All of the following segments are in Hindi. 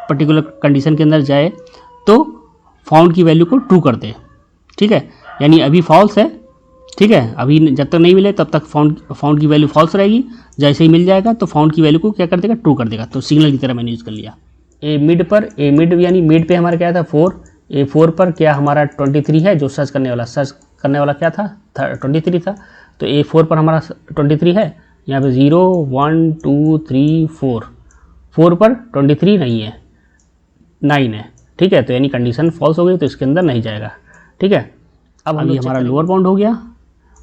पर्टिकुलर कंडीशन के अंदर जाए तो फाउंड की वैल्यू को ट्रू कर दे। ठीक है, यानी अभी फॉल्स है। ठीक है, अभी जब तक नहीं मिले तब तक फाउंड की वैल्यू फॉल्स रहेगी। जैसे ही मिल जाएगा तो फाउंड की वैल्यू को क्या कर देगा, ट्रू कर देगा। तो सिग्नल की तरह मैंने यूज़ कर लिया। ए मिड यानी मिड पे हमारा क्या था 4, A4 पर क्या हमारा 23 है, जो सर्च करने वाला क्या था 23 था। तो A4 पर हमारा 23 है। यहाँ पे 0 1 2 3 4 पर 23 नहीं है, 9 है। ठीक है, तो यानी कंडीशन फॉल्स हो गई, तो इसके अंदर नहीं जाएगा। ठीक है, अब अभी हमारा लोअर बाउंड हो गया,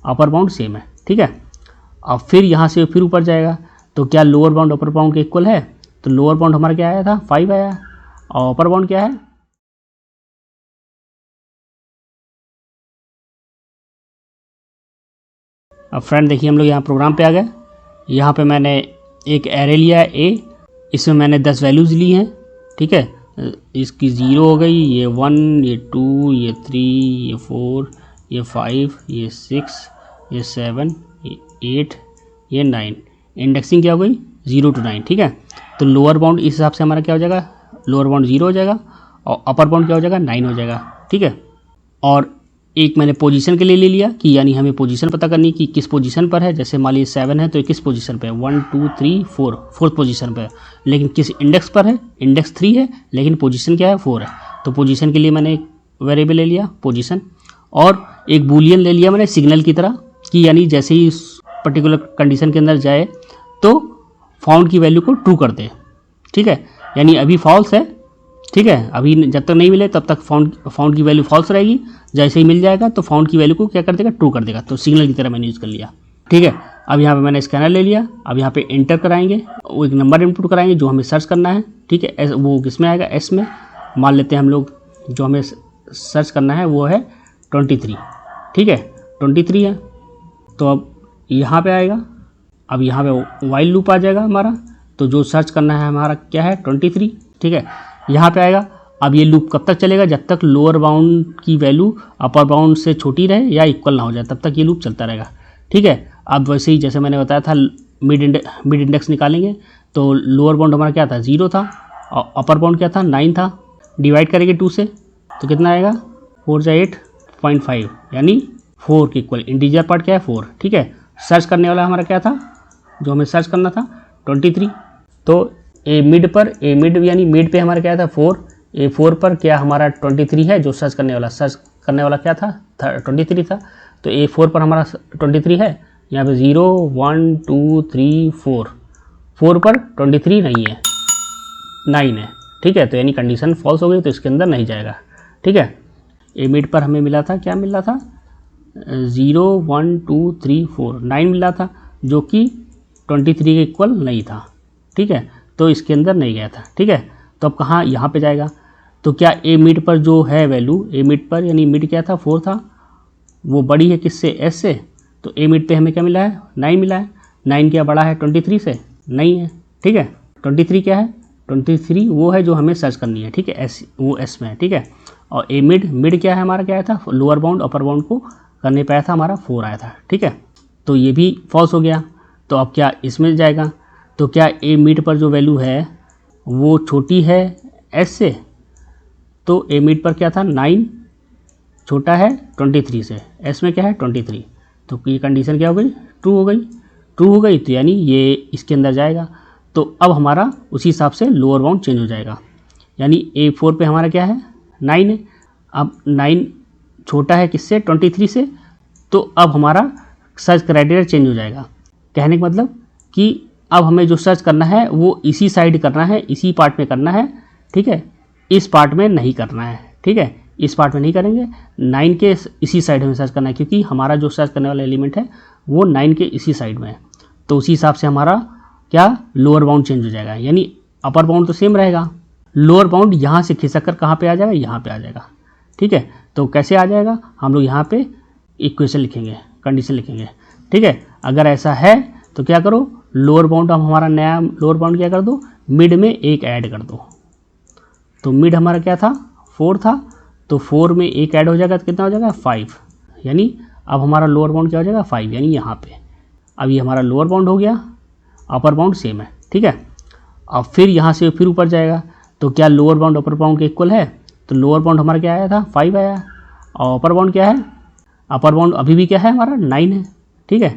अपर बाउंड सेम है। ठीक है, अब फिर यहाँ से फिर ऊपर जाएगा तो क्या लोअर बाउंड अपर बाउंड के इक्वल है। तो लोअर बाउंड हमारा क्या आया था 5 आया, और अपर बाउंड क्या है। अब फ्रेंड देखिए हम लोग यहाँ प्रोग्राम पे आ गए। यहाँ पे मैंने एक एरे लिया है A, इसमें मैंने 10 वैल्यूज़ ली हैं। ठीक है, इसकी 0 हो गई, ये 1, ये 2, ये 3, ये 4, ये 5, ये 6, ये 7, ये 8, ये 9। इंडेक्सिंग क्या हो गई 0 to 9। ठीक है, तो लोअर बाउंड इस हिसाब से हमारा क्या हो जाएगा, लोअर बाउंड 0 हो जाएगा और अपर बाउंड क्या हो जाएगा 9 हो जाएगा। ठीक है, और एक मैंने पोजीशन के लिए ले लिया कि यानी हमें पोजीशन पता करनी कि किस पोजीशन पर है। जैसे मान लीजिए 7 है तो ये किस पोजीशन पे है, 1 2 3 4 फोर्थ पोजीशन पे है, लेकिन किस इंडेक्स पर है, इंडेक्स 3 है, लेकिन पोजीशन क्या है 4 है। तो पोजीशन के लिए मैंने एक वेरिएबल ले लिया पोजीशन, और एक बूलियन ले लिया मैंने सिग्नल की तरह कि यानी जैसे ही पर्टिकुलर कंडीशन के अंदर जाए तो फाउंड की वैल्यू को ट्रू कर दे। ठीक है, यानी अभी फॉल्स है। ठीक है, अभी जब तक नहीं मिले तब तक फाउंड की वैल्यू फॉल्स रहेगी। जैसे ही मिल जाएगा तो फाउंड की वैल्यू को क्या कर देगा, ट्रू कर देगा। तो सिग्नल की तरह मैंने यूज़ कर लिया। ठीक है, अब यहाँ पे मैंने स्कैनर ले लिया। अब यहाँ पे एंटर कराएंगे, वो एक नंबर इनपुट कराएंगे जो हमें सर्च करना है। ठीक है, वो किस में आएगा, एस में। मान लेते हैं हम लोग जो हमें सर्च करना है वो है 23। ठीक है, 23 है। तो अब यहाँ पे आएगा, अब यहाँ पे वाइल लूप आ जाएगा हमारा। तो जो सर्च करना है हमारा क्या है 23। ठीक है, यहाँ पे आएगा। अब ये लूप कब तक चलेगा, जब तक लोअर बाउंड की वैल्यू अपर बाउंड से छोटी रहे या इक्वल ना हो जाए, तब तक ये लूप चलता रहेगा। ठीक है, अब वैसे ही जैसे मैंने बताया था मिड इंडेक्स निकालेंगे तो लोअर बाउंड हमारा क्या था 0 था, और अपर बाउंड क्या था 9 था। डिवाइड करेंगे 2 से तो कितना आएगा 4 जा 8.5, यानी 4 के इक्वल। इंटीजर पार्ट क्या है 4। ठीक है, सर्च करने वाला हमारा क्या था, जो हमें सर्च करना था 23। तो ए मिड यानी मिड पे हमारा क्या था 4, A4 पर क्या हमारा 23 है, जो सर्च करने वाला क्या था 23 था। तो A4 पर हमारा 23 है। यहाँ पे 0 1 2 3 4 पर 23 नहीं है, 9 है। ठीक है, तो यानी कंडीशन फॉल्स हो गई, तो इसके अंदर नहीं जाएगा। ठीक है, ए मिड पर हमें मिला था, क्या मिला था 0 1 2 3 4 9 मिला था, जो कि 23 के इक्वल नहीं था। ठीक है, तो इसके अंदर नहीं गया था। ठीक है, तो अब कहाँ यहाँ पे जाएगा। तो क्या ए मिड पर जो है वैल्यू, ए मिड पर यानी मिड क्या था 4 था, वो बड़ी है किससे, एस से। तो ए मिड पे हमें क्या मिला है 9 मिला है। 9 क्या बड़ा है 23 से, नहीं है। ठीक है, 23 क्या है 23 वो है जो हमें सर्च करनी है। ठीक है, एस वो एस में है। ठीक है, और ए मिड क्या है हमारा, क्या आया था लोअर बाउंड अपर बाउंड को करने पाया था, हमारा 4 आया था। ठीक है, तो ये भी फॉल्स हो गया। तो अब क्या इसमें जाएगा। तो क्या ए मिड पर जो वैल्यू है वो छोटी है एस से। तो ए मिड पर क्या था 9 छोटा है 23 से, एस में क्या है 23। तो ये कंडीशन क्या हो गई, ट्रू हो गई। तो यानी ये इसके अंदर जाएगा। तो अब हमारा उसी हिसाब से लोअर बाउंड चेंज हो जाएगा। यानी A4 पे हमारा क्या है 9 है। अब 9 छोटा है किससे 23 से, तो अब हमारा सर्च क्राइटेरिया चेंज हो जाएगा। कहने का मतलब कि अब हमें जो सर्च करना है वो इसी साइड करना है, इसी पार्ट में करना है। ठीक है, इस पार्ट में नहीं करना है। ठीक है, इस पार्ट में नहीं करेंगे, 9 के इसी साइड में सर्च करना है, क्योंकि हमारा जो सर्च करने वाला एलिमेंट है वो 9 के इसी साइड में है। तो उसी हिसाब से हमारा क्या लोअर बाउंड चेंज हो जाएगा। यानी अपर बाउंड तो सेम रहेगा, लोअर बाउंड यहाँ से खिसक कर कहाँ पे आ जाएगा, यहाँ पे आ जाएगा। ठीक है, तो कैसे आ जाएगा, हम लोग यहाँ पे इक्वेशन लिखेंगे, कंडीशन लिखेंगे। ठीक है, अगर ऐसा है तो क्या करो, लोअर बाउंड हम हमारा नया लोअर बाउंड क्या कर दो, मिड में एक ऐड कर दो। तो मिड हमारा क्या था 4 था, तो 4 में एक ऐड हो जाएगा तो कितना हो जाएगा 5। यानी अब हमारा लोअर बाउंड क्या हो जाएगा 5, यानी यहाँ पे। अब ये हमारा लोअर बाउंड हो गया, अपर बाउंड सेम है। ठीक है, अब फिर यहाँ से फिर ऊपर जाएगा तो क्या लोअर बाउंड अपर बाउंड के इक्वल है? तो लोअर बाउंड हमारा क्या आया था 5 आया, और अपर बाउंड क्या है? अपर बाउंड अभी भी क्या है हमारा 9 है, ठीक है।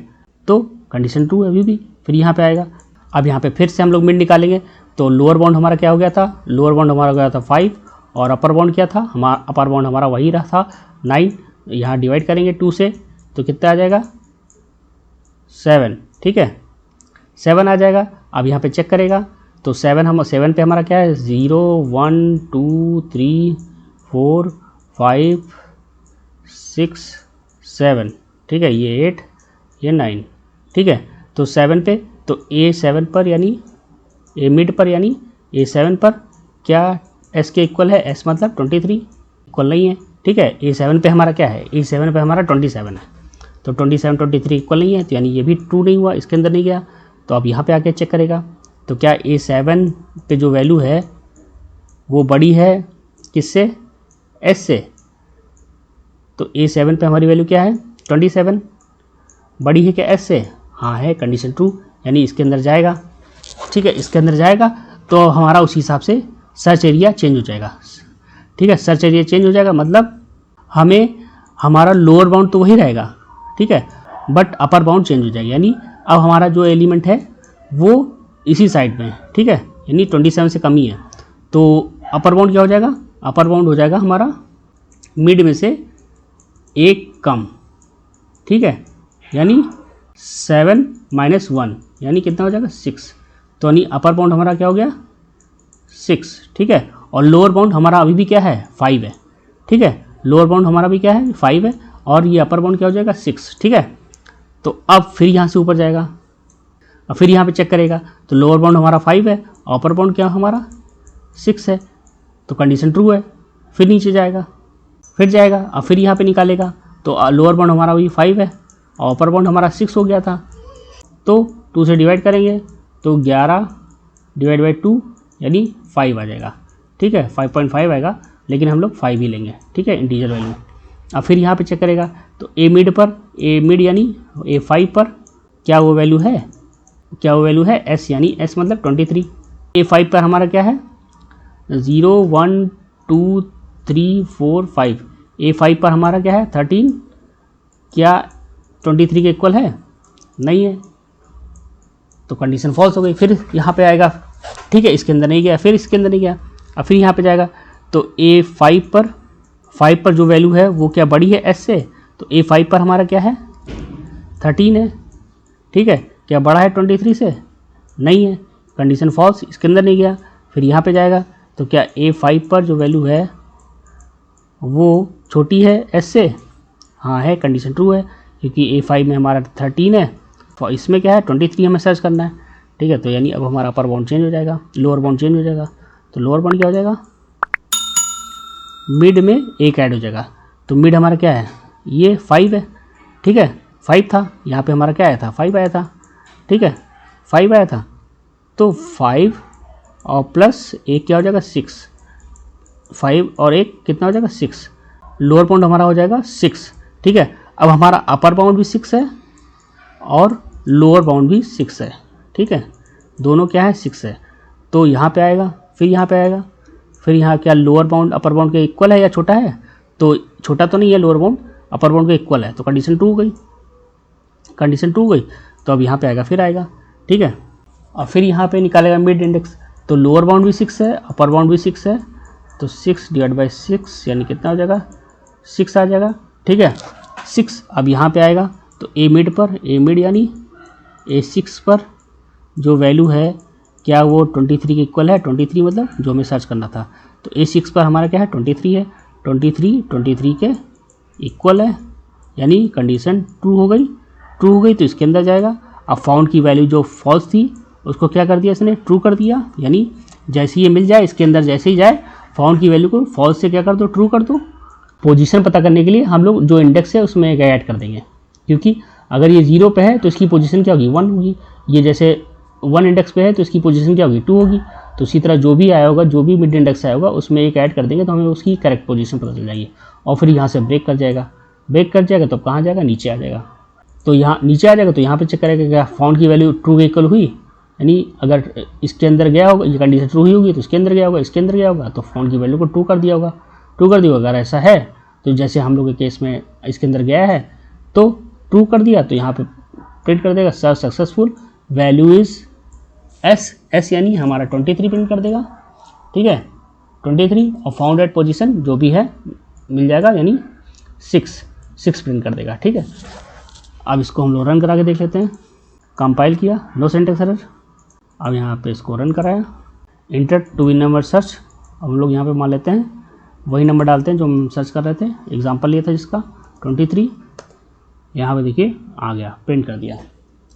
तो कंडीशन ट्रू है अभी भी। फिर यहाँ पे आएगा, अब यहाँ पे फिर से हम लोग मिड निकालेंगे। तो लोअर बाउंड हमारा क्या हो गया था? लोअर बाउंड हमारा हो गया था 5, और अपर बाउंड क्या था? हमारा अपर बाउंड हमारा वही रहा था 9। यहाँ डिवाइड करेंगे 2 से तो कितना आ जाएगा? 7, ठीक है, 7 आ जाएगा। अब यहाँ पे चेक करेगा तो 7 पे हमारा क्या है? 0 1 2 3 4 5 6 7, ठीक है, ये 8 ये 9, ठीक है। तो 7 पे, तो A7 पर यानी ए मिड पर यानी A7 पर क्या S के इक्वल है? S मतलब 23 इक्वल नहीं है, ठीक है। A7 पे हमारा क्या है? A7 पे हमारा 27 है, तो 27 23 इक्वल नहीं है, तो यानी ये भी ट्रू नहीं हुआ, इसके अंदर नहीं गया। तो अब यहाँ पे आके चेक करेगा तो क्या A7 पे जो वैल्यू है वो बड़ी है किससे? S से। तो A7 पे हमारी वैल्यू क्या है? 27, बड़ी है क्या S से? हाँ है, कंडीशन ट्रू, यानी इसके अंदर जाएगा, ठीक है। इसके अंदर जाएगा तो हमारा उस हिसाब से सर्च एरिया चेंज हो जाएगा, ठीक है। सर्च एरिया चेंज हो जाएगा मतलब हमें हमारा लोअर बाउंड तो वही रहेगा, ठीक है, बट अपर बाउंड चेंज हो जाएगा, यानी अब हमारा जो एलिमेंट है वो इसी साइड में है, ठीक है, यानी 27 से कम ही है। तो अपर बाउंड क्या हो जाएगा? अपर बाउंड हो जाएगा हमारा मिड में से एक कम, ठीक है, यानी 7 - 1 यानी कितना हो जाएगा? 6। तो यानी अपर बाउंड हमारा क्या हो गया? 6, ठीक है। और लोअर बाउंड हमारा अभी भी क्या है? 5 है, ठीक है। लोअर बाउंड हमारा भी क्या है? 5 है, और ये अपर बाउंड क्या हो जाएगा? 6, ठीक है। तो अब फिर यहाँ से ऊपर जाएगा, और फिर यहाँ पे चेक करेगा तो लोअर बाउंड हमारा 5 है, अपर बाउंड क्या हमारा 6 है, तो कंडीशन ट्रू है। फिर नीचे जाएगा, फिर जाएगा, और फिर यहाँ पे निकालेगा तो लोअर बाउंड हमारा भी 5 है, और अपर बाउंड हमारा 6 हो गया था, तो 2 से डिवाइड करेंगे तो 11 / 2 यानी 5 आ जाएगा, ठीक है, 5.5 आएगा, लेकिन हम लोग 5 ही लेंगे, ठीक है, इंटीजर वैल्यू। अब फिर यहाँ पे चेक करेगा तो ए मिड यानी A5 पर क्या वो वैल्यू है? क्या वो वैल्यू है? S, यानी S मतलब 23। A5 पर हमारा क्या है? 0 1 2 3 4 5। A5 पर हमारा क्या है? 13, क्या 23 के इक्वल है? नहीं है, तो कंडीशन फॉल्स हो गई। फिर यहाँ पे आएगा, ठीक है, इसके अंदर नहीं गया, फिर इसके अंदर नहीं गया, अब फिर यहाँ पे जाएगा तो A5 पर जो वैल्यू है वो क्या बड़ी है S से? तो A5 पर हमारा क्या है? 13 है, ठीक है, क्या बड़ा है 23 से? नहीं है, कंडीशन फॉल्स, इसके अंदर नहीं गया। फिर यहाँ पे जाएगा तो क्या A5 पर जो वैल्यू है वो छोटी है S से? हाँ है, कंडीशन ट्रू है, क्योंकि A5 में हमारा 13 है, तो इसमें क्या है 23 हमें सर्च करना है, ठीक है। तो यानी अब हमारा अपर बाउंड चेंज हो जाएगा, लोअर बाउंड चेंज हो जाएगा। तो लोअर बाउंड क्या हो जाएगा? मिड में एक ऐड हो जाएगा, तो मिड हमारा क्या है? ये 5 है, ठीक है, 5 था, यहाँ पे हमारा क्या आया था? 5 आया था, ठीक है, 5 आया था, तो 5 और प्लस एक क्या हो जाएगा? 6, 5 और एक कितना हो जाएगा? 6। लोअर बाउंड हमारा हो जाएगा 6, ठीक है। अब हमारा अपर बाउंड भी 6 है और लोअर बाउंड भी 6 है, ठीक है, दोनों क्या है? 6 है। तो यहाँ पे आएगा, फिर यहाँ पे आएगा, फिर यहाँ क्या लोअर बाउंड अपर बाउंड के इक्वल है या छोटा है? तो छोटा तो नहीं है, लोअर बाउंड अपर बाउंड के इक्वल है, तो कंडीशन ट्रू हो गई, कंडीशन ट्रू हो गई। तो अब यहाँ पे आएगा, फिर आएगा, ठीक है, और फिर यहाँ पे निकालेगा मिड इंडेक्स। तो लोअर बाउंड भी 6 है, अपर बाउंड भी 6 है, तो 6 / 6 यानी कितना हो जाएगा? 6 आ जाएगा, ठीक है, 6। अब यहाँ पे आएगा तो ए मिड यानी A6 पर जो वैल्यू है क्या वो 23 के इक्वल है? 23 मतलब जो हमें सर्च करना था, तो A6 पर हमारा क्या है? 23 है, 23 के इक्वल है, यानी कंडीशन ट्रू हो गई, तो इसके अंदर जाएगा। अब फाउंड की वैल्यू जो फॉल्स थी उसको क्या कर दिया इसने? ट्रू कर दिया, यानी जैसे ये मिल जाए इसके अंदर, जैसे ही जाए फाउंड की वैल्यू को फॉल्स से क्या कर दो? ट्रू कर दो। पोजीशन पता करने के लिए हम लोग जो इंडेक्स है उसमें एक ऐड कर देंगे, क्योंकि अगर ये 0 पे है तो इसकी पोजीशन क्या होगी? 1 होगी, ये जैसे 1 इंडेक्स पे है तो इसकी पोजीशन क्या होगी? 2 होगी। तो इसी तरह जो भी आया होगा, जो भी मिड इंडेक्स आया होगा उसमें एक ऐड कर देंगे तो हमें उसकी करेक्ट पोजीशन पता चल जाएगी, और फिर यहाँ से ब्रेक कर जाएगा, तो कहाँ जाएगा? नीचे आ जाएगा। तो यहाँ नीचे आ जाएगा तो यहाँ पे चेक करेगा क्या फाउंड की वैल्यू ट्रू के इक्वल हुई? यानी अगर इसके अंदर गया होगा, ये कंडीशन ट्रू ही होगी तो इसके अंदर गया होगा, इसके अंदर गया होगा तो फाउंड की वैल्यू को ट्रू कर दिया होगा, ट्रू कर दिया होगा। अगर ऐसा है तो जैसे हम लोग के केस में इसके अंदर गया है तो ट्रू कर दिया, तो यहाँ पे प्रिंट कर देगा search successful, value is S यानी हमारा 23 प्रिंट कर देगा, ठीक है 23, और फाउंड एट पोजीशन जो भी है मिल जाएगा, यानी 6 प्रिंट कर देगा, ठीक है। अब इसको हम लोग रन करा के देख लेते हैं। कंपाइल किया, नो सिंटैक्स एरर। अब यहाँ पे इसको रन कराया, enter to in number search. अब हम लोग यहाँ पे मान लेते हैं वही नंबर डालते हैं जो हम सर्च कर रहे थे, एग्जांपल लिया था जिसका 23, यहाँ पे देखिए आ गया, प्रिंट कर दिया,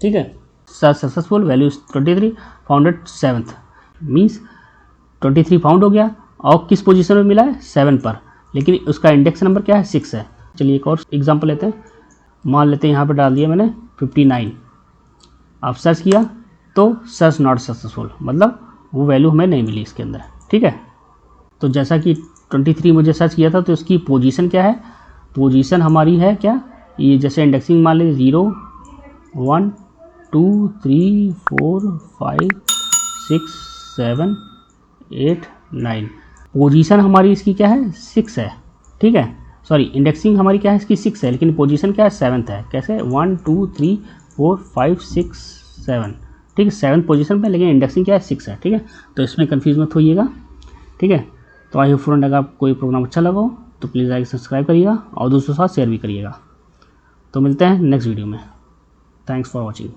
ठीक है। Search successful, value 23, founded 7th, means 23 found हो गया और किस पोजीशन में मिला है 7 पर, लेकिन उसका इंडेक्स नंबर क्या है 6 है। चलिए एक और एग्जांपल लेते हैं, मान लेते हैं यहाँ पे डाल दिया मैंने 59। अब सर्च किया तो सर्च नॉट सक्सेसफुल, मतलब वो वैल्यू हमें नहीं मिली इसके अंदर, ठीक है। तो जैसा कि 23 मुझे सर्च किया था तो इसकी पोजीशन क्या है, पोजीशन हमारी है क्या, ये जैसे इंडेक्सिंग मान लीजिए 0 1 2 3 4 5 6 7 8 9, पोजीशन हमारी इसकी क्या है 6 है, ठीक है। सॉरी, इंडेक्सिंग हमारी क्या है इसकी 6 है, लेकिन पोजीशन क्या है 7th है। कैसे 1 2 3 4 5 6 7, ठीक है 7th पोजीशन पे, लेकिन इंडेक्सिंग क्या है 6 है, ठीक है। तो इसमें कन्फ्यूज मत होइएगा, ठीक है। तो आई होप फ्रेंड अगर कोई प्रोग्राम अच्छा लगा हो तो प्लीज़ लाइक सब्सक्राइब करिएगा और दोस्तों के साथ शेयर भी करिएगा। तो मिलते हैं नेक्स्ट वीडियो में। Thanks for watching.